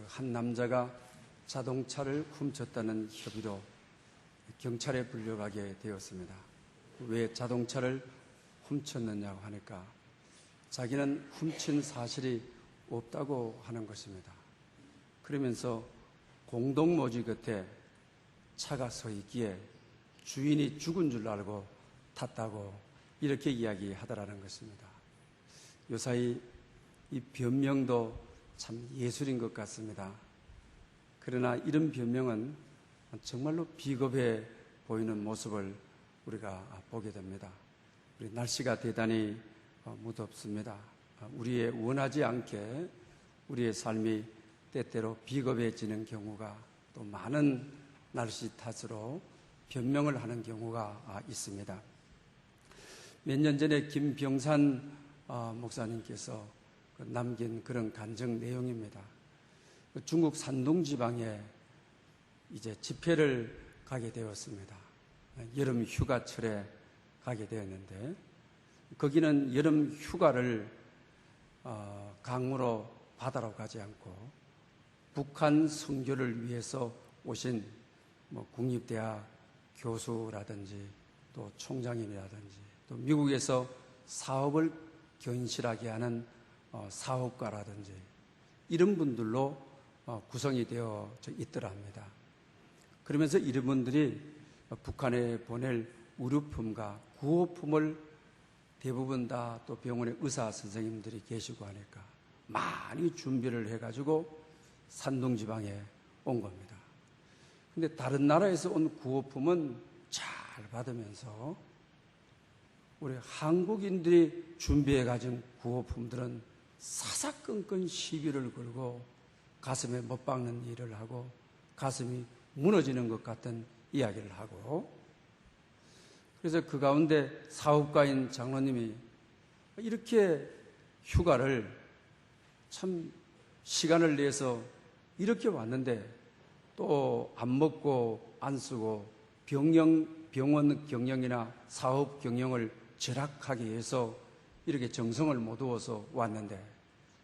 한 남자가 자동차를 훔쳤다는 혐의로 경찰에 불려가게 되었습니다. 왜 자동차를 훔쳤느냐고 하니까 자기는 훔친 사실이 없다고 하는 것입니다. 그러면서 공동묘지 곁에 차가 서 있기에 주인이 죽은 줄 알고 탔다고 이렇게 이야기하더라는 것입니다. 요사이 이 변명도 참 예술인 것 같습니다. 그러나 이런 변명은 정말로 비겁해 보이는 모습을 우리가 보게 됩니다. 우리 날씨가 대단히 무덥습니다. 우리의 원하지 않게 우리의 삶이 때때로 비겁해지는 경우가 또 많은 날씨 탓으로 변명을 하는 경우가 있습니다. 몇 년 전에 김병산 목사님께서 남긴 그런 간증 내용입니다. 중국 산둥 지방에 이제 집회를 가게 되었습니다. 여름 휴가철에 가게 되었는데 거기는 여름 휴가를 강으로 바다로 가지 않고 북한 선교를 위해서 오신 국립대학 교수라든지 또 총장님이라든지 또 미국에서 사업을 견실하게 하는 사업가라든지 이런 분들로 구성이 되어 있더랍니다. 그러면서 이런 분들이 북한에 보낼 의료품과 구호품을 대부분 다 또 병원에 의사 선생님들이 계시고 하니까 많이 준비를 해가지고 산둥지방에 온 겁니다. 근데 다른 나라에서 온 구호품은 잘 받으면서 우리 한국인들이 준비해 가진 구호품들은 사사건건 시비를 걸고 가슴에 못 박는 일을 하고 가슴이 무너지는 것 같은 이야기를 하고 그래서 그 가운데 사업가인 장로님이 이렇게 휴가를 참 시간을 내서 이렇게 왔는데 또 안 먹고 안 쓰고 병원 경영이나 사업 경영을 절약하기 위해서 이렇게 정성을 못 두어서 왔는데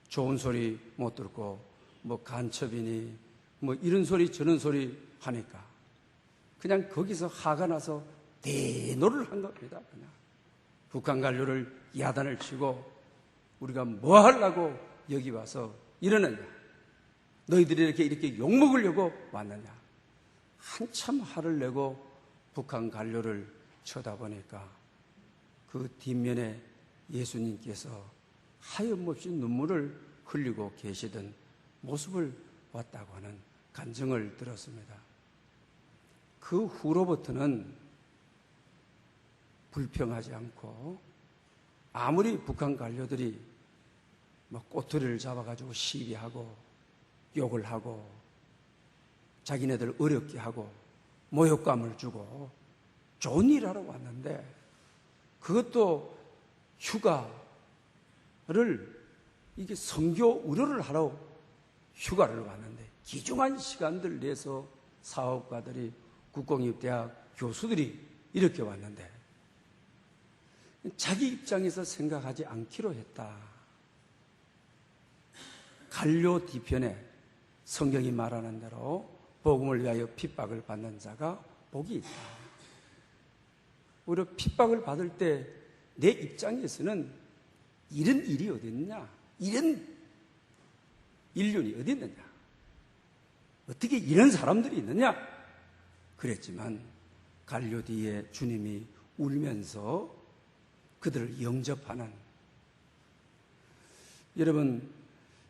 좋은 소리 못 듣고 간첩이니 이런 소리 저런 소리 하니까 그냥 거기서 화가 나서 대노를 한 겁니다. 그냥 북한 관료를 야단을 치고 우리가 뭐 하려고 여기 와서 이러느냐, 너희들이 이렇게 욕먹으려고 왔느냐. 한참 화를 내고 북한 관료를 쳐다보니까 그 뒷면에 예수님께서 하염없이 눈물을 흘리고 계시던 모습을 봤다고 하는 간증을 들었습니다. 그 후로부터는 불평하지 않고 아무리 북한 관료들이 꼬투리를 잡아가지고 시비하고 욕을 하고 자기네들 어렵게 하고 모욕감을 주고 좋은 일 하러 왔는데 그것도 휴가를 이게 선교 의료를 하러 휴가를 왔는데 귀중한 시간들 내서 사업가들이 국공립대학 교수들이 이렇게 왔는데 자기 입장에서 생각하지 않기로 했다. 갈료 뒤편에 성경이 말하는 대로 복음을 위하여 핍박을 받는 자가 복이 있다. 오히려 핍박을 받을 때 내 입장에서는 이런 일이 어디 있느냐, 이런 인륜이 어디 있느냐, 어떻게 이런 사람들이 있느냐 그랬지만 갈료 뒤에 주님이 울면서 그들을 영접하는, 여러분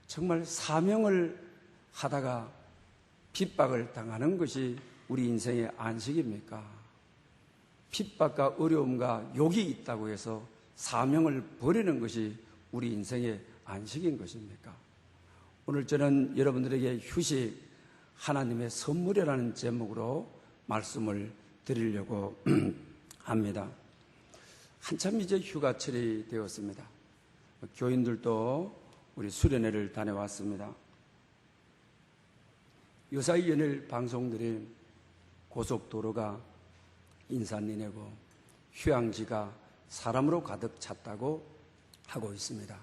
정말 사명을 하다가 핍박을 당하는 것이 우리 인생의 안식입니까? 핍박과 어려움과 욕이 있다고 해서 사명을 버리는 것이 우리 인생의 안식인 것입니까? 오늘 저는 여러분들에게 휴식, 하나님의 선물이라는 제목으로 말씀을 드리려고 합니다. 한참 이제 휴가철이 되었습니다. 교인들도 우리 수련회를 다녀왔습니다. 요사이 연일 방송들이 고속도로가 인산인해고 휴양지가 사람으로 가득 찼다고 하고 있습니다.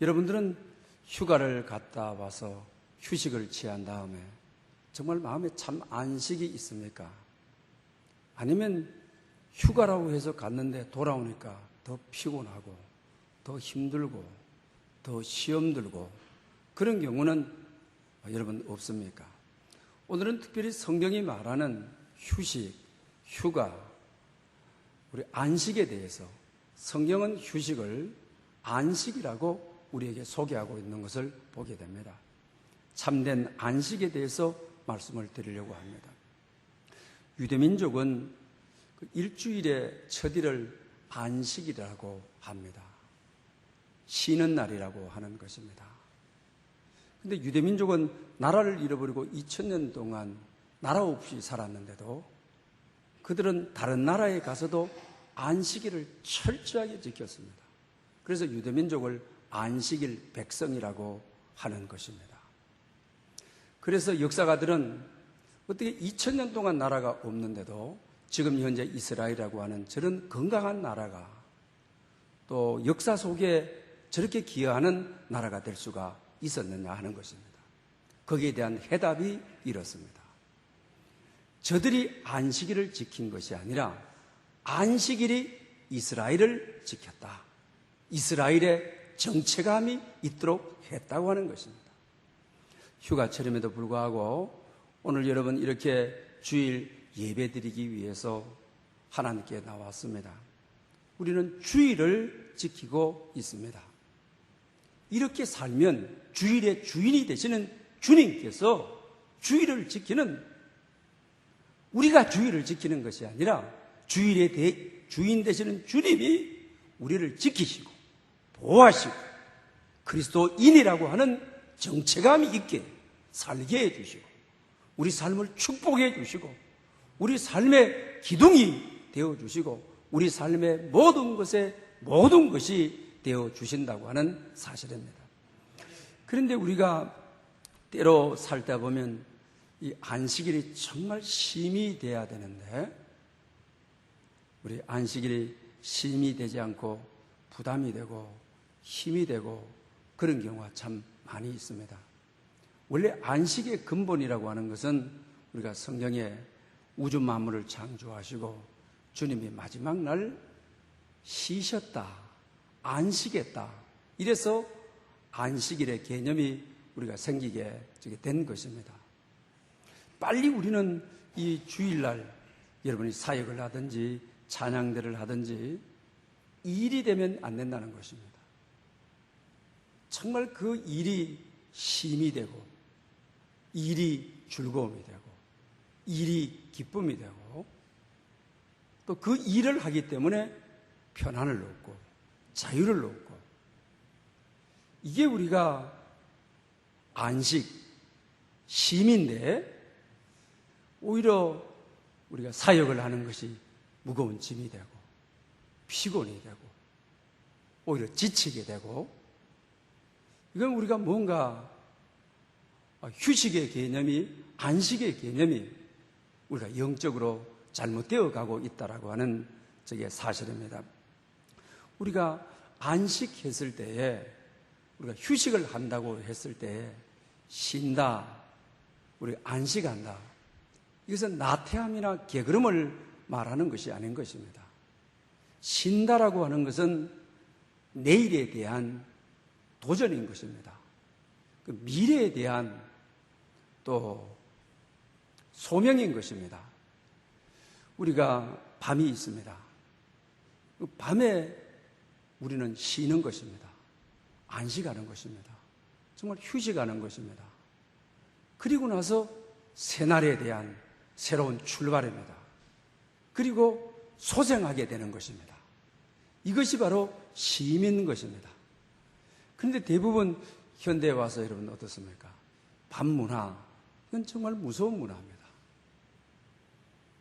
여러분들은 휴가를 갔다 와서 휴식을 취한 다음에 정말 마음에 참 안식이 있습니까? 아니면 휴가라고 해서 갔는데 돌아오니까 더 피곤하고 더 힘들고 더 시험 들고 그런 경우는 여러분 없습니까? 오늘은 특별히 성경이 말하는 휴식, 휴가, 우리 안식에 대해서 성경은 휴식을 안식이라고 우리에게 소개하고 있는 것을 보게 됩니다. 참된 안식에 대해서 말씀을 드리려고 합니다. 유대민족은 일주일의 첫일을 안식이라고 합니다. 쉬는 날이라고 하는 것입니다. 그런데 유대민족은 나라를 잃어버리고 2000년 동안 나라 없이 살았는데도 그들은 다른 나라에 가서도 안식일을 철저하게 지켰습니다. 그래서 유대민족을 안식일 백성이라고 하는 것입니다. 그래서 역사가들은 어떻게 2000년 동안 나라가 없는데도 지금 현재 이스라엘이라고 하는 저런 건강한 나라가 또 역사 속에 저렇게 기여하는 나라가 될 수가 있었느냐 하는 것입니다. 거기에 대한 해답이 이렇습니다. 저들이 안식일을 지킨 것이 아니라 안식일이 이스라엘을 지켰다. 이스라엘의 정체감이 있도록 했다고 하는 것입니다. 휴가철임에도 불구하고 오늘 여러분 이렇게 주일 예배 드리기 위해서 하나님께 나왔습니다. 우리는 주일을 지키고 있습니다. 이렇게 살면 주일의 주인이 되시는 주님께서 주일을 지키는, 우리가 주일을 지키는 것이 아니라 주일의 주인 되시는 주님이 우리를 지키시고 보호하시고 그리스도인이라고 하는 정체감이 있게 살게 해주시고 우리 삶을 축복해 주시고 우리 삶의 기둥이 되어주시고 우리 삶의 모든 것에 모든 것이 되어주신다고 하는 사실입니다. 그런데 우리가 때로 살다 보면 이 안식일이 정말 쉼이 돼야 되는데 우리 안식일이 쉼이 되지 않고 부담이 되고 힘이 되고 그런 경우가 참 많이 있습니다. 원래 안식의 근본이라고 하는 것은 우리가 성경에 우주 만물을 창조하시고 주님이 마지막 날 쉬셨다, 안식했다. 이래서 안식일의 개념이 우리가 생기게 된 것입니다. 빨리 우리는 이 주일날 여러분이 사역을 하든지 찬양대를 하든지 일이 되면 안 된다는 것입니다. 정말 그 일이 쉼이 되고 일이 즐거움이 되고 일이 기쁨이 되고 또 그 일을 하기 때문에 편안을 얻고 자유를 얻고 이게 우리가 안식, 쉼인데 오히려 우리가 사역을 하는 것이 무거운 짐이 되고 피곤이 되고 오히려 지치게 되고 이건 우리가 뭔가 휴식의 개념이 안식의 개념이 우리가 영적으로 잘못되어 가고 있다라고 하는 저게 사실입니다. 우리가 안식했을 때에 우리가 휴식을 한다고 했을 때에 쉰다, 우리 안식한다. 이것은 나태함이나 게으름을 말하는 것이 아닌 것입니다. 쉰다라고 하는 것은 내일에 대한 도전인 것입니다. 그 미래에 대한 또 소명인 것입니다. 우리가 밤이 있습니다. 그 밤에 우리는 쉬는 것입니다. 안식하는 것입니다. 정말 휴식하는 것입니다. 그리고 나서 새날에 대한 새로운 출발입니다. 그리고 소생하게 되는 것입니다. 이것이 바로 쉼인 것입니다. 그런데 대부분 현대에 와서 여러분 어떻습니까? 밤 문화, 이건 정말 무서운 문화입니다.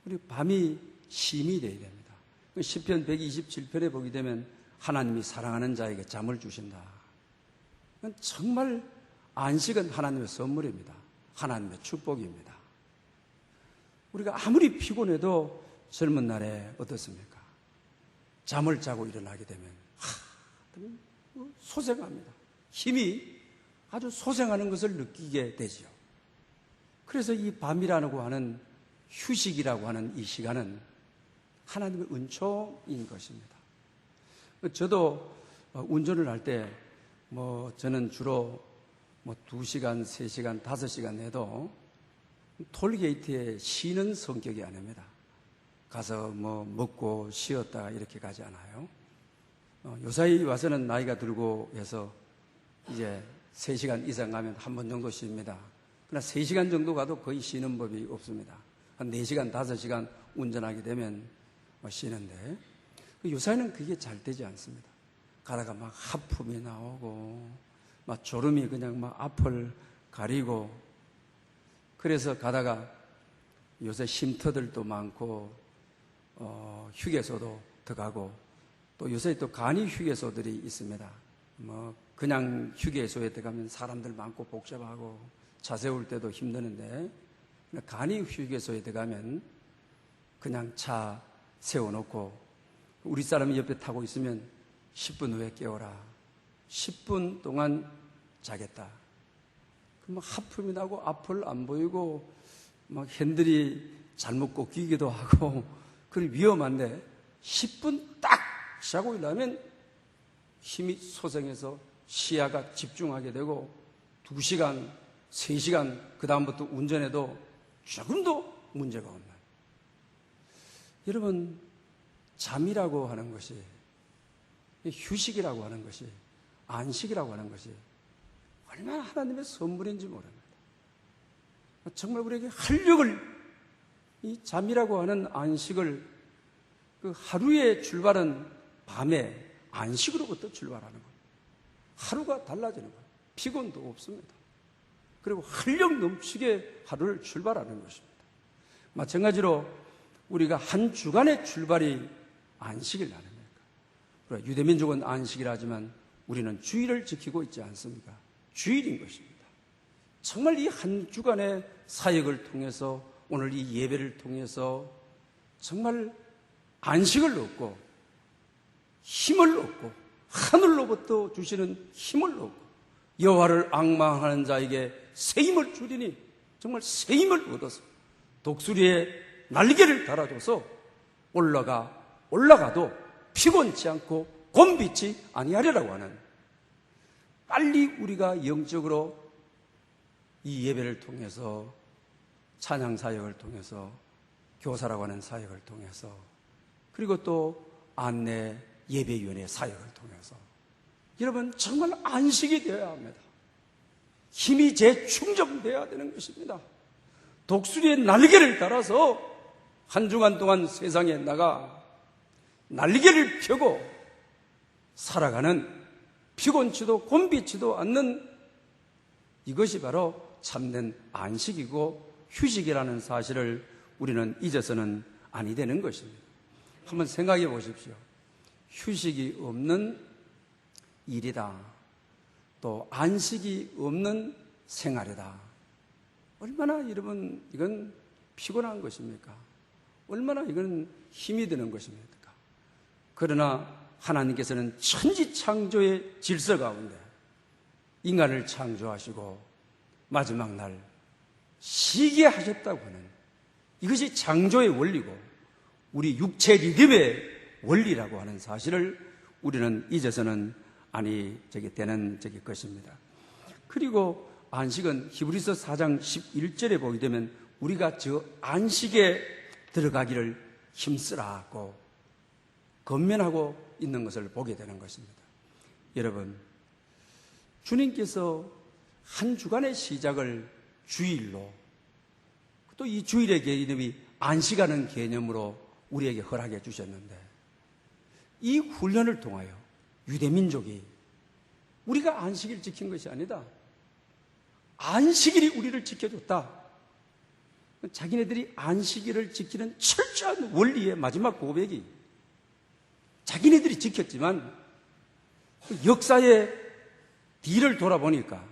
우리 밤이 쉼이 되어야 됩니다. 시편 127편에 보게 되면 하나님이 사랑하는 자에게 잠을 주신다. 이건 정말 안식은 하나님의 선물입니다. 하나님의 축복입니다. 우리가 아무리 피곤해도 젊은 날에 어떻습니까? 잠을 자고 일어나게 되면 소생합니다. 힘이 아주 소생하는 것을 느끼게 되지요. 그래서 이 밤이라고 하는 휴식이라고 하는 이 시간은 하나님의 은총인 것입니다. 저도 운전을 할 때 저는 주로 2시간, 3시간, 5시간 해도 톨게이트에 쉬는 성격이 아닙니다. 가서 먹고 쉬었다가 이렇게 가지 않아요. 요사이 와서는 나이가 들고 해서 이제 3시간 이상 가면 한 번 정도 쉽니다. 그러나 3시간 정도 가도 거의 쉬는 법이 없습니다. 한 4시간, 5시간 운전하게 되면 쉬는데, 요사이는 그게 잘 되지 않습니다. 가다가 막 하품이 나오고, 막 졸음이 그냥 막 앞을 가리고, 그래서 가다가 요새 쉼터들도 많고, 휴게소도 들어가고, 또 요새 또 간이 휴게소들이 있습니다. 그냥 휴게소에 들어가면 사람들 많고 복잡하고 차 세울 때도 힘드는데, 간이 휴게소에 들어가면 그냥 차 세워놓고 우리 사람이 옆에 타고 있으면 10분 후에 깨워라. 10분 동안 자겠다. 그럼 하품이 나고 앞을 안 보이고 막 핸들이 잘못 꺾이기도 하고 그리 위험한데 10분 딱 자고 일어나면 힘이 소생해서 시야가 집중하게 되고 2시간, 3시간 그 다음부터 운전해도 조금도 문제가 없는. 여러분, 잠이라고 하는 것이, 휴식이라고 하는 것이, 안식이라고 하는 것이 얼마나 하나님의 선물인지 모릅니다. 정말 우리에게 활력을, 이 잠이라고 하는 안식을, 그 하루의 출발은 밤에 안식으로부터 출발하는 거예요. 하루가 달라지는 거예요. 피곤도 없습니다. 그리고 활력 넘치게 하루를 출발하는 것입니다. 마찬가지로 우리가 한 주간의 출발이 안식일 아닙니까? 유대민족은 안식이라 하지만 우리는 주일을 지키고 있지 않습니까? 주일인 것입니다. 정말 이 한 주간의 사역을 통해서 오늘 이 예배를 통해서 정말 안식을 얻고 힘을 얻고 하늘로부터 주시는 힘을 얻고 여호와를 앙망하는 자에게 새 힘을 주리니 정말 새 힘을 얻어서 독수리의 날개를 달아줘서 올라가도 피곤치 않고 곤비치 아니하리라고 하는, 빨리 우리가 영적으로 이 예배를 통해서 찬양 사역을 통해서 교사라고 하는 사역을 통해서 그리고 또 안내 예배위원회 사역을 통해서 여러분 정말 안식이 되어야 합니다. 힘이 재충전되어야 되는 것입니다. 독수리의 날개를 달아서 한 주간 동안 세상에 나가 날개를 펴고 살아가는, 피곤치도 곤비치도 않는 이것이 바로 참된 안식이고 휴식이라는 사실을 우리는 잊어서는 아니 되는 것입니다. 한번 생각해 보십시오. 휴식이 없는 일이다. 또 안식이 없는 생활이다. 얼마나 여러분 이건 피곤한 것입니까? 얼마나 이건 힘이 드는 것입니까? 그러나 하나님께서는 천지창조의 질서 가운데 인간을 창조하시고 마지막 날 쉬게 하셨다고 하는 이것이 창조의 원리고 우리 육체 리듬의 원리라고 하는 사실을 우리는 잊어서는 아니 되는 것입니다. 그리고 안식은 히브리서 4장 11절에 보게 되면 우리가 저 안식에 들어가기를 힘쓰라고 권면하고 있는 것을 보게 되는 것입니다. 여러분, 주님께서 한 주간의 시작을 주일로, 또 이 주일의 개념이 안식하는 개념으로 우리에게 허락해 주셨는데, 이 훈련을 통하여 유대민족이 우리가 안식일을 지킨 것이 아니다. 안식일이 우리를 지켜줬다. 자기네들이 안식일을 지키는 철저한 원리의 마지막 고백이 자기네들이 지켰지만 역사의 뒤를 돌아보니까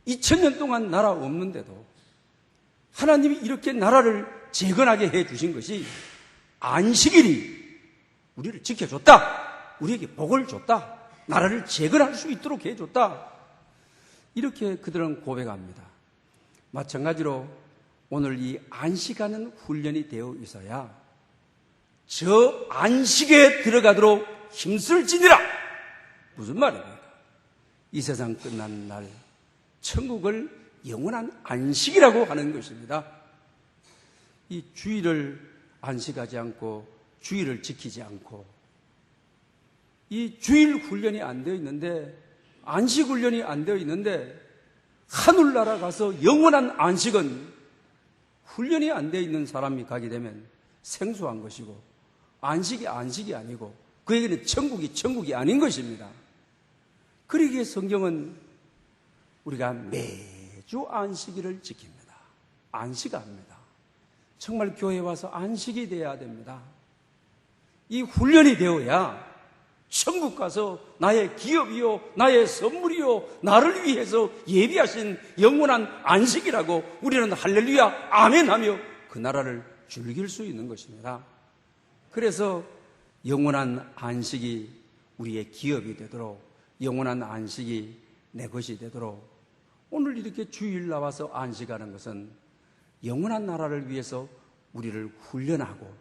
2000년 동안 나라 없는데도 하나님이 이렇게 나라를 재건하게 해 주신 것이 안식일이 우리를 지켜줬다. 우리에게 복을 줬다. 나라를 재건할 수 있도록 해줬다. 이렇게 그들은 고백합니다. 마찬가지로 오늘 이 안식하는 훈련이 되어 있어야 저 안식에 들어가도록 힘쓸지니라. 무슨 말입니까? 이 세상 끝난 날 천국을 영원한 안식이라고 하는 것입니다. 이 주일을 안식하지 않고 주일을 지키지 않고 이 주일 훈련이 안 되어 있는데, 안식 훈련이 안 되어 있는데, 하늘나라 가서 영원한 안식은 훈련이 안 되어 있는 사람이 가게 되면 생소한 것이고, 안식이 아니고, 그에게는 천국이 아닌 것입니다. 그러기에 성경은 우리가 매주 안식일을 지킵니다. 안식합니다. 정말 교회에 와서 안식이 되어야 됩니다. 이 훈련이 되어야 천국 가서 나의 기업이요, 나의 선물이요, 나를 위해서 예비하신 영원한 안식이라고 우리는 할렐루야, 아멘 하며 그 나라를 즐길 수 있는 것입니다. 그래서 영원한 안식이 우리의 기업이 되도록, 영원한 안식이 내 것이 되도록 오늘 이렇게 주일 나와서 안식하는 것은 영원한 나라를 위해서 우리를 훈련하고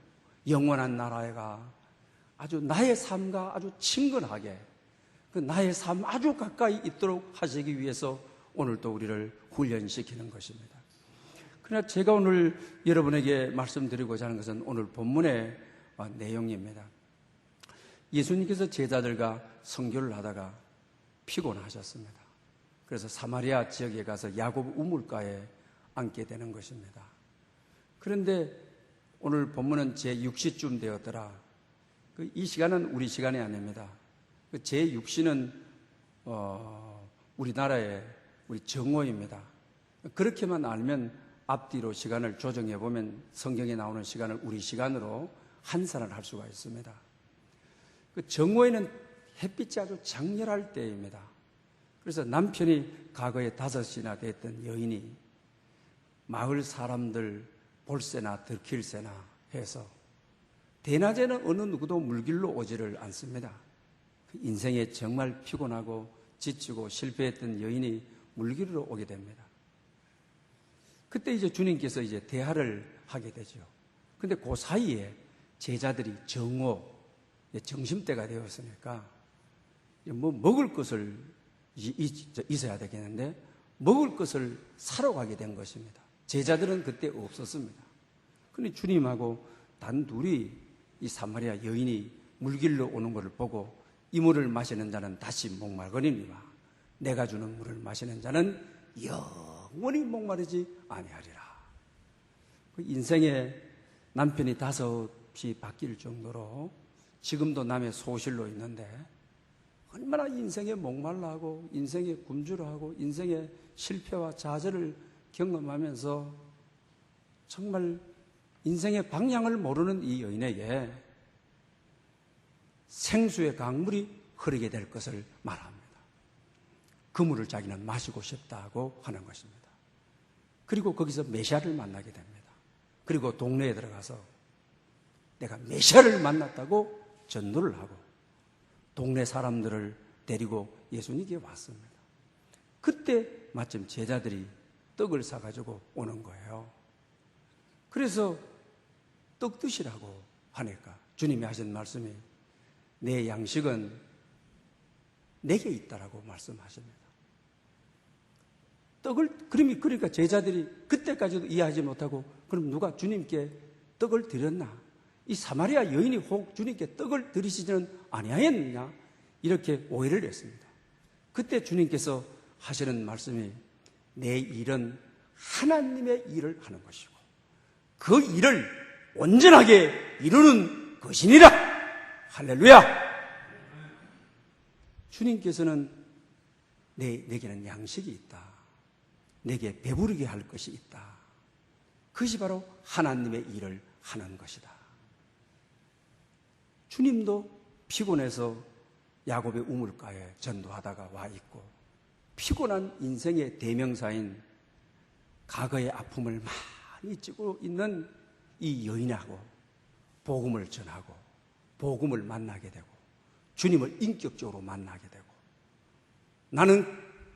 영원한 나라가 아주 나의 삶과 아주 친근하게 그 나의 삶 아주 가까이 있도록 하시기 위해서 오늘 또 우리를 훈련시키는 것입니다. 그러나 제가 오늘 여러분에게 말씀드리고자 하는 것은 오늘 본문의 내용입니다. 예수님께서 제자들과 선교를 하다가 피곤하셨습니다. 그래서 사마리아 지역에 가서 야곱 우물가에 앉게 되는 것입니다. 그런데 오늘 본문은 제6시쯤 되었더라. 이 시간은 우리 시간이 아닙니다. 제6시는 우리나라의 우리 정오입니다. 그렇게만 알면 앞뒤로 시간을 조정해 보면 성경에 나오는 시간을 우리 시간으로 환산을 할 수가 있습니다. 그 정오에는 햇빛이 아주 장렬할 때입니다. 그래서 남편이 과거에 5이나 됐던 여인이 마을 사람들 볼새나 들킬새나 해서 대낮에는 어느 누구도 물길로 오지를 않습니다. 인생에 정말 피곤하고 지치고 실패했던 여인이 물길로 오게 됩니다. 그때 이제 주님께서 이제 대화를 하게 되죠. 근데 그 사이에 제자들이 정오, 점심때가 되었으니까 뭐 먹을 것을 있어야 되겠는데 먹을 것을 사러 가게 된 것입니다. 제자들은 그때 없었습니다. 그런데 주님하고 단둘이 이 사마리아 여인이 물길로 오는 것을 보고 이 물을 마시는 자는 다시 목말거리니와 내가 주는 물을 마시는 자는 영원히 목마르지 아니하리라. 그 인생에 남편이 5이 바뀔 정도로 지금도 남의 소실로 있는데 얼마나 인생에 목말라하고 인생에 굶주려하고 인생의 실패와 좌절을 경험하면서 정말 인생의 방향을 모르는 이 여인에게 생수의 강물이 흐르게 될 것을 말합니다. 그 물을 자기는 마시고 싶다고 하는 것입니다. 그리고 거기서 메시아를 만나게 됩니다. 그리고 동네에 들어가서 내가 메시아를 만났다고 전도를 하고 동네 사람들을 데리고 예수님께 왔습니다. 그때 마침 제자들이 떡을 사가지고 오는 거예요. 그래서 떡 드시라고 하니까 주님이 하신 말씀이 내 양식은 내게 있다라고 말씀하십니다. 그러니까 제자들이 그때까지도 이해하지 못하고 그럼 누가 주님께 떡을 드렸나? 이 사마리아 여인이 혹 주님께 떡을 드리시지는 아니하였느냐? 이렇게 오해를 했습니다. 그때 주님께서 하시는 말씀이 내 일은 하나님의 일을 하는 것이고 그 일을 온전하게 이루는 것이니라. 할렐루야. 주님께서는 내게는 양식이 있다. 내게 배부르게 할 것이 있다. 그것이 바로 하나님의 일을 하는 것이다. 주님도 피곤해서 야곱의 우물가에 전도하다가 와 있고 피곤한 인생의 대명사인 과거의 아픔을 많이 찌고 있는 이 여인하고 복음을 전하고 복음을 만나게 되고 주님을 인격적으로 만나게 되고 나는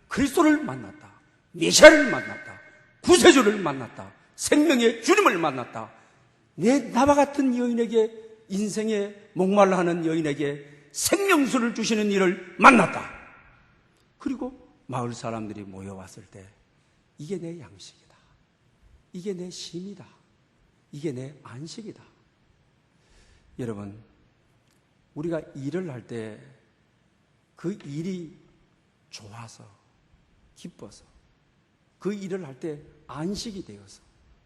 그리스도를 만났다. 메시아를 만났다. 구세주를 만났다. 생명의 주님을 만났다. 나와 같은 여인에게, 인생에 목말라 하는 여인에게 생명수를 주시는 이를 만났다. 그리고 마을 사람들이 모여왔을 때 이게 내 양식이다. 이게 내 쉼이다. 이게 내 안식이다. 여러분, 우리가 일을 할 때 그 일이 좋아서, 기뻐서, 그 일을 할 때 안식이 되어서,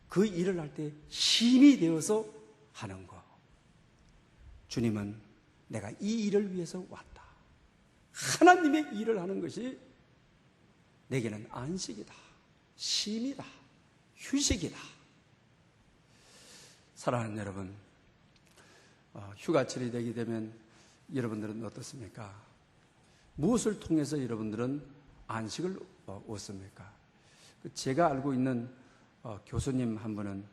그 일을 할 때 쉼이 되어서 하는 것. 주님은 내가 이 일을 위해서 왔다. 하나님의 일을 하는 것이 내게는 안식이다. 쉼이다. 휴식이다. 사랑하는 여러분, 휴가철이 되게 되면 여러분들은 어떻습니까? 무엇을 통해서 여러분들은 안식을 얻습니까? 제가 알고 있는 교수님 한 분은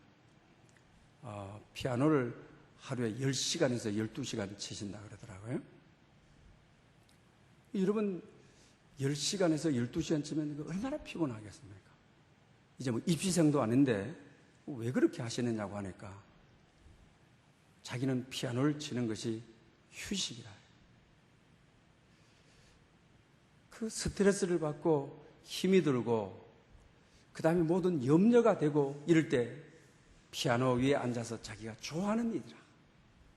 피아노를 하루에 10시간에서 12시간 치신다 그러더라고요. 여러분, 10시간에서 12시간 치면 얼마나 피곤하겠습니까? 이제 뭐 입시생도 아닌데 왜 그렇게 하시느냐고 하니까 자기는 피아노를 치는 것이 휴식이다. 그 스트레스를 받고 힘이 들고 그 다음에 모든 염려가 되고 이럴 때 피아노 위에 앉아서 자기가 좋아하는 일이라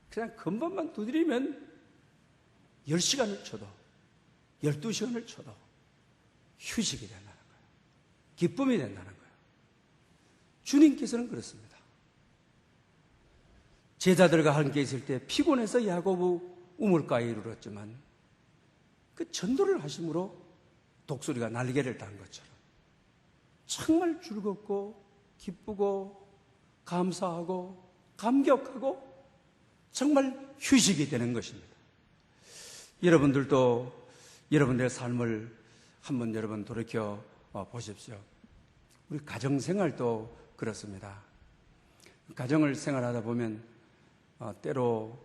그냥 건반만 두드리면 10시간을 쳐도 12시간을 쳐도 휴식이 된다는 거예요. 기쁨이 된다는 거예요. 주님께서는 그렇습니다. 제자들과 함께 있을 때 피곤해서 야고보 우물가에 이르렀지만 그 전도를 하심으로 독수리가 날개를 단 것처럼 정말 즐겁고 기쁘고 감사하고 감격하고 정말 휴식이 되는 것입니다. 여러분들도 여러분들의 삶을 한번 여러분 돌이켜 보십시오. 우리 가정생활도 그렇습니다. 가정을 생활하다 보면 때로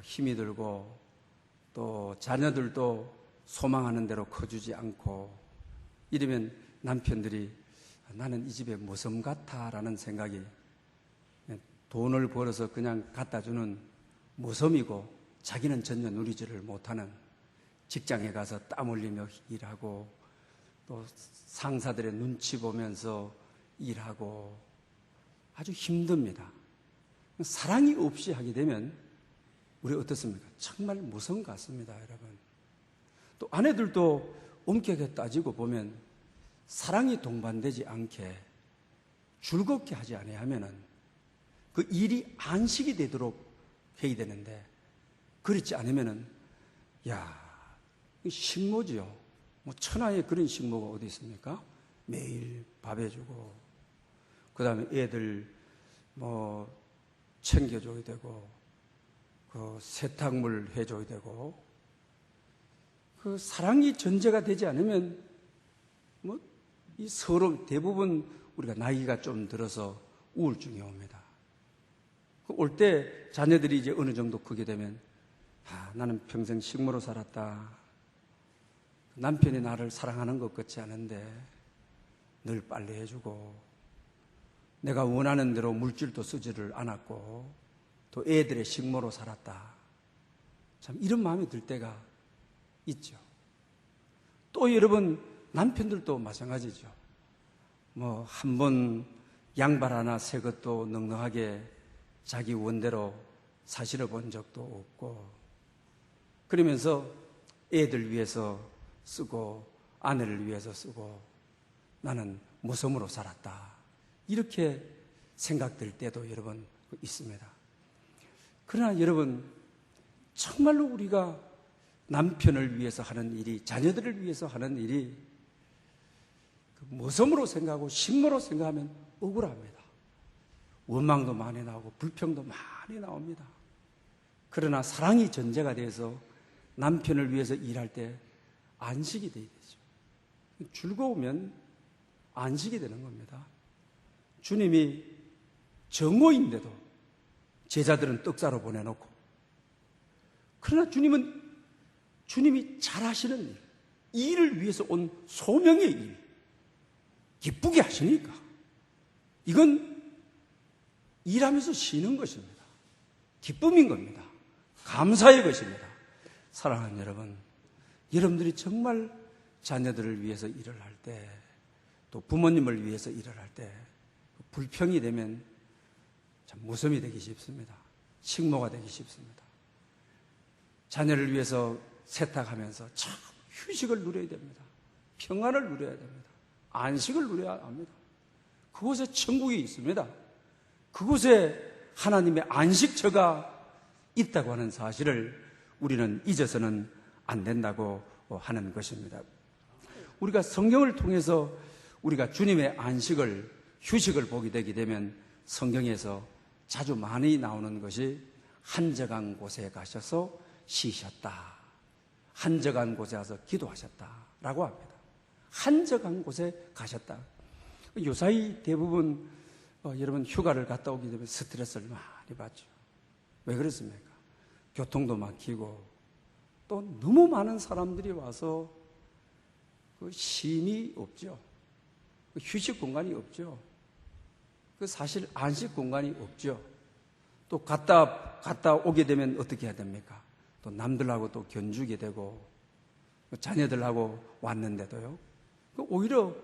힘이 들고 또 자녀들도 소망하는 대로 커주지 않고 이러면 남편들이 나는 이 집에 모섬 같아라는 생각이 돈을 벌어서 그냥 갖다 주는 모섬이고 자기는 전혀 누리지를 못하는 직장에 가서 땀 흘리며 일하고 또 상사들의 눈치 보면서 일하고 아주 힘듭니다. 사랑이 없이 하게 되면 우리 어떻습니까? 정말 무서운 것 같습니다, 여러분. 또 아내들도 엄격하게 따지고 보면 사랑이 동반되지 않게 즐겁게 하지 아니하면은 그 일이 안식이 되도록 해야 되는데 그렇지 않으면은 식모지요. 뭐 천하에 그런 식모가 어디 있습니까? 매일 밥 해주고 그 다음에 애들 뭐 챙겨줘야 되고 그 세탁물 해줘야 되고 그 사랑이 전제가 되지 않으면 뭐 이 서로 대부분 우리가 나이가 좀 들어서 우울증이 옵니다. 올 때 자녀들이 이제 어느 정도 크게 되면 나는 평생 식모로 살았다. 남편이 나를 사랑하는 것 같지 않은데 늘 빨래해주고 내가 원하는 대로 물질도 쓰지를 않았고 또 애들의 식모로 살았다. 참 이런 마음이 들 때가 있죠. 또 여러분 남편들도 마찬가지죠. 뭐 한 번 양발 하나 새 것도 넉넉하게 자기 원대로 사실어 본 적도 없고 그러면서 애들 위해서 쓰고 아내를 위해서 쓰고 나는 모섬으로 살았다. 이렇게 생각될 때도 여러분 있습니다. 그러나 여러분 정말로 우리가 남편을 위해서 하는 일이 자녀들을 위해서 하는 일이 모섬으로 생각하고 식모로 생각하면 억울합니다. 원망도 많이 나오고 불평도 많이 나옵니다. 그러나 사랑이 전제가 돼서 남편을 위해서 일할 때 안식이 되어야 되죠. 즐거우면 안식이 되는 겁니다. 주님이 정오인데도 제자들은 떡사로 보내놓고 그러나 주님이 잘하시는 일, 일을 위해서 온 소명의 일, 기쁘게 하시니까 이건 일하면서 쉬는 것입니다. 기쁨인 겁니다. 감사의 것입니다. 사랑하는 여러분, 여러분들이 정말 자녀들을 위해서 일을 할 때, 또 부모님을 위해서 일을 할 때 불평이 되면 참 무섬이 되기 쉽습니다. 식모가 되기 쉽습니다. 자녀를 위해서 세탁하면서 참 휴식을 누려야 됩니다. 평안을 누려야 됩니다. 안식을 누려야 합니다. 그곳에 천국이 있습니다. 그곳에 하나님의 안식처가 있다고 하는 사실을 우리는 잊어서는 안 된다고 하는 것입니다. 우리가 성경을 통해서 우리가 주님의 안식을, 휴식을 보게 되게 되면 성경에서 자주 많이 나오는 것이 한적한 곳에 가셔서 쉬셨다, 한적한 곳에 가서 기도하셨다라고 합니다. 한적한 곳에 가셨다. 요사이 대부분 여러분 휴가를 갔다 오게 되면 스트레스를 많이 받죠. 왜 그렇습니까? 교통도 막히고 또 너무 많은 사람들이 와서 그 쉼이 없죠. 그 휴식 공간이 없죠. 그 사실 안식 공간이 없죠. 또 갔다 오게 되면 어떻게 해야 됩니까? 또 남들하고 또 견주게 되고 자녀들하고 왔는데도요. 오히려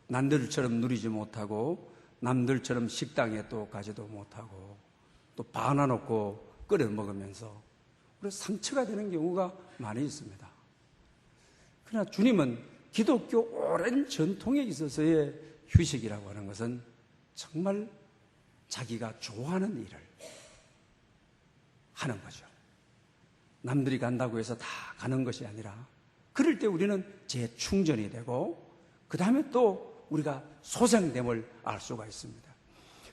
남들처럼 누리지 못하고 남들처럼 식당에 또 가지도 못하고 또 반아놓고 끓여 먹으면서 상처가 되는 경우가 많이 있습니다. 그러나 주님은 기독교 오랜 전통에 있어서의 휴식이라고 하는 것은 정말 자기가 좋아하는 일을 하는 거죠. 남들이 간다고 해서 다 가는 것이 아니라 그럴 때 우리는 재충전이 되고 그 다음에 또 우리가 소생됨을 알 수가 있습니다.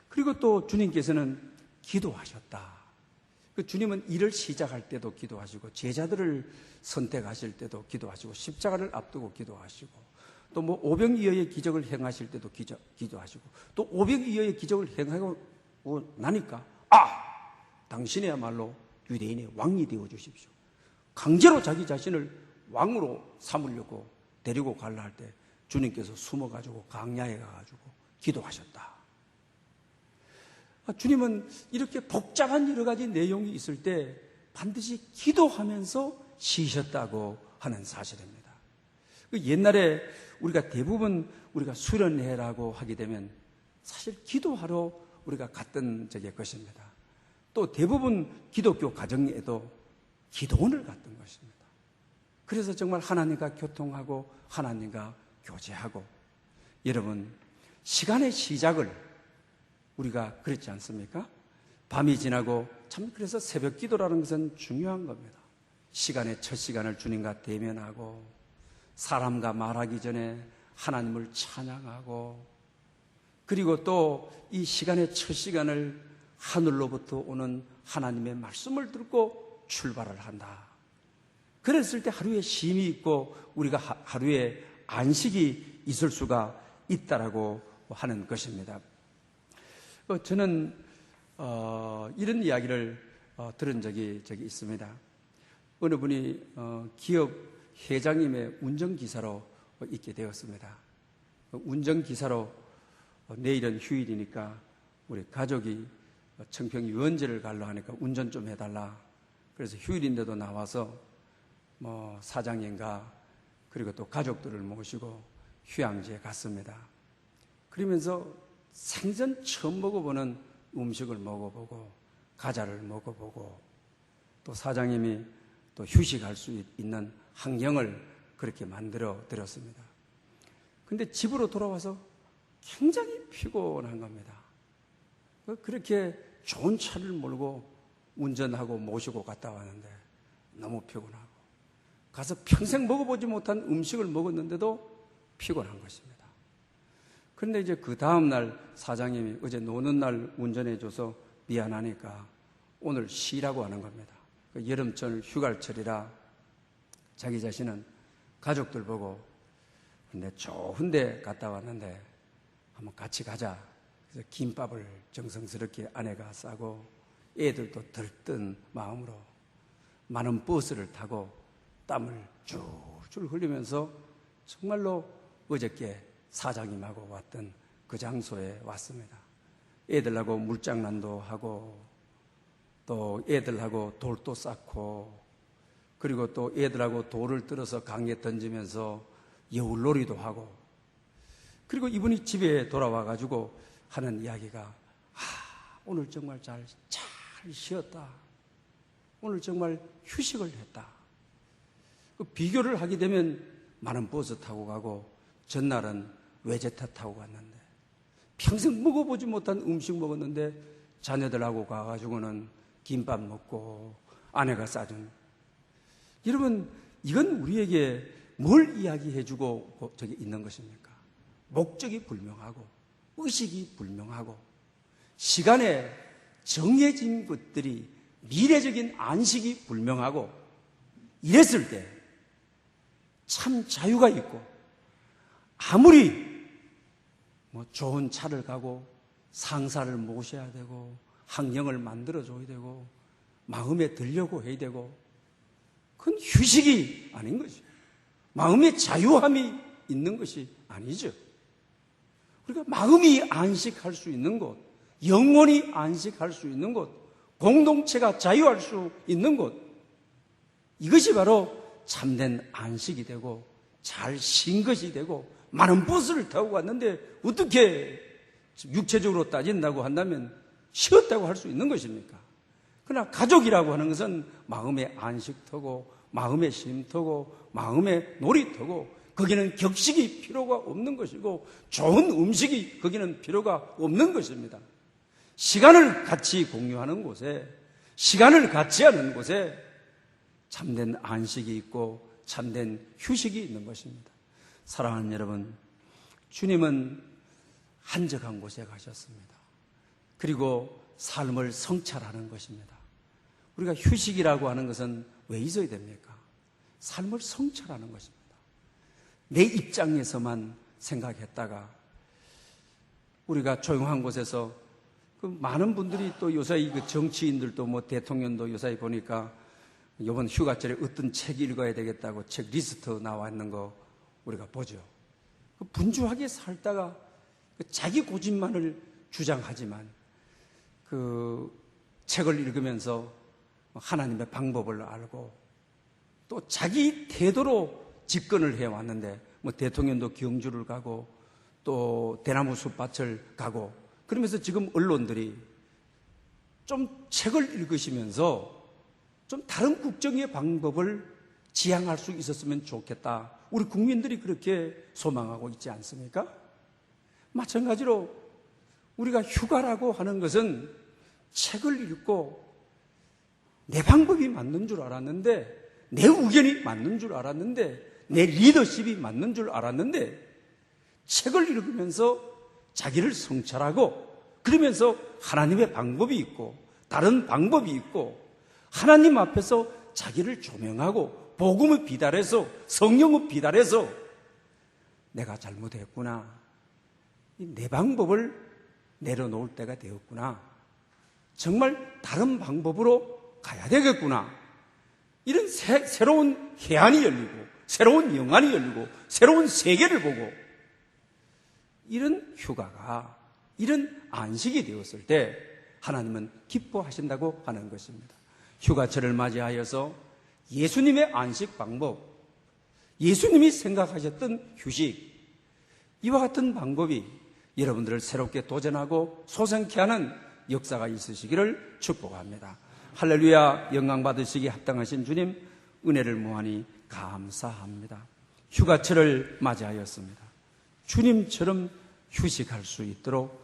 그리고 또 주님께서는 기도하셨다. 그 주님은 일을 시작할 때도 기도하시고 제자들을 선택하실 때도 기도하시고 십자가를 앞두고 기도하시고 또 뭐 오병이어의 기적을 행하실 때도 기도하시고 또 오병이어의 기적을 행하고 나니까 당신이야말로 유대인의 왕이 되어 주십시오. 강제로 자기 자신을 왕으로 삼으려고 데리고 가려 할 때 주님께서 숨어가지고 강야에 가가지고 기도하셨다. 주님은 이렇게 복잡한 여러 가지 내용이 있을 때 반드시 기도하면서 쉬셨다고 하는 사실입니다. 옛날에 우리가 대부분 우리가 수련회라고 하게 되면 사실 기도하러 우리가 갔던 적의 것입니다. 또 대부분 기독교 가정에도 기도원을 갔던 것입니다. 그래서 정말 하나님과 교통하고 하나님과 교제하고 여러분 시간의 시작을 우리가 그렇지 않습니까? 밤이 지나고 참 그래서 새벽 기도라는 것은 중요한 겁니다. 시간의 첫 시간을 주님과 대면하고 사람과 말하기 전에 하나님을 찬양하고 그리고 또 이 시간의 첫 시간을 하늘로부터 오는 하나님의 말씀을 듣고 출발을 한다. 그랬을 때 하루에 쉼이 있고 우리가 하루에 안식이 있을 수가 있다라고 하는 것입니다. 저는 이런 이야기를 들은 적이 있습니다. 어느 분이 기업 회장님의 운전기사로 있게 되었습니다. 운전기사로 내일은 휴일이니까 우리 가족이 청평 유원지를 가려 하니까 운전 좀 해달라. 그래서 휴일인데도 나와서 사장님과 그리고 또 가족들을 모시고 휴양지에 갔습니다. 그러면서 생전 처음 먹어보는 음식을 먹어보고 과자를 먹어보고 또 사장님이 또 휴식할 수 있는 환경을 그렇게 만들어 드렸습니다. 근데 집으로 돌아와서 굉장히 피곤한 겁니다. 그렇게 좋은 차를 몰고 운전하고 모시고 갔다 왔는데 너무 피곤하고 가서 평생 먹어보지 못한 음식을 먹었는데도 피곤한 것입니다. 그런데 이제 그 다음날 사장님이 어제 노는 날 운전해줘서 미안하니까 오늘 쉬라고 하는 겁니다. 여름철 휴가철이라 자기 자신은 가족들 보고 근데 좋은 데 갔다 왔는데 한번 같이 가자. 그래서 김밥을 정성스럽게 아내가 싸고 애들도 들뜬 마음으로 많은 버스를 타고 땀을 쭉 줄 흘리면서 정말로 어저께 사장님하고 왔던 그 장소에 왔습니다. 애들하고 물장난도 하고 또 애들하고 돌도 쌓고 그리고 또 애들하고 돌을 들어서 강에 던지면서 여울놀이도 하고 그리고 이분이 집에 돌아와가지고 하는 이야기가 오늘 정말 잘 쉬었다. 오늘 정말 휴식을 했다. 그 비교를 하게 되면 많은 버스 타고 가고 전날은 외제차 타고 갔는데 평생 먹어보지 못한 음식 먹었는데 자녀들하고 가가지고는 김밥 먹고 아내가 싸준. 여러분 이건 우리에게 뭘 이야기해주고 저기 있는 것입니까? 목적이 불명하고 의식이 불명하고 시간에 정해진 것들이 미래적인 안식이 불명하고 이랬을 때 참 자유가 있고 아무리 좋은 차를 가고 상사를 모셔야 되고 환경을 만들어줘야 되고 마음에 들려고 해야 되고 그건 휴식이 아닌 것이죠. 마음의 자유함이 있는 것이 아니죠. 그러니까 마음이 안식할 수 있는 곳, 영혼이 안식할 수 있는 곳, 공동체가 자유할 수 있는 곳, 이것이 바로 참된 안식이 되고 잘 쉰 것이 되고 많은 버스를 타고 갔는데 어떻게 육체적으로 따진다고 한다면 쉬었다고 할 수 있는 것입니까? 그러나 가족이라고 하는 것은 마음의 안식터고 마음의 쉼터고 마음의 놀이터고 거기는 격식이 필요가 없는 것이고 좋은 음식이 거기는 필요가 없는 것입니다. 시간을 같이 공유하는 곳에 시간을 같이 하는 곳에 참된 안식이 있고 참된 휴식이 있는 것입니다. 사랑하는 여러분, 주님은 한적한 곳에 가셨습니다. 그리고 삶을 성찰하는 것입니다. 우리가 휴식이라고 하는 것은 왜 있어야 됩니까? 삶을 성찰하는 것입니다. 내 입장에서만 생각했다가 우리가 조용한 곳에서 많은 분들이 또 요새 정치인들도 대통령도 요새 보니까 이번 휴가철에 어떤 책 읽어야 되겠다고 책 리스트 나와 있는 거 우리가 보죠. 분주하게 살다가 자기 고집만을 주장하지만 그 책을 읽으면서 하나님의 방법을 알고 또 자기 태도로 집권을 해왔는데 대통령도 경주를 가고 또 대나무 숲밭을 가고 그러면서 지금 언론들이 좀 책을 읽으시면서 좀 다른 국정의 방법을 지향할 수 있었으면 좋겠다. 우리 국민들이 그렇게 소망하고 있지 않습니까? 마찬가지로 우리가 휴가라고 하는 것은 책을 읽고 내 방법이 맞는 줄 알았는데 내 의견이 맞는 줄 알았는데 내 리더십이 맞는 줄 알았는데 책을 읽으면서 자기를 성찰하고 그러면서 하나님의 방법이 있고 다른 방법이 있고 하나님 앞에서 자기를 조명하고 복음을 비달해서 성령을 비달해서 내가 잘못했구나. 내 방법을 내려놓을 때가 되었구나. 정말 다른 방법으로 가야 되겠구나. 이런 새로운 해안이 열리고 새로운 영안이 열리고 새로운 세계를 보고 이런 휴가가 이런 안식이 되었을 때 하나님은 기뻐하신다고 하는 것입니다. 휴가철을 맞이하여서 예수님의 안식 방법, 예수님이 생각하셨던 휴식, 이와 같은 방법이 여러분들을 새롭게 도전하고 소생케 하는 역사가 있으시기를 축복합니다. 할렐루야, 영광 받으시기 합당하신 주님 은혜를 무한히 감사합니다. 휴가철을 맞이하였습니다. 주님처럼 휴식할 수 있도록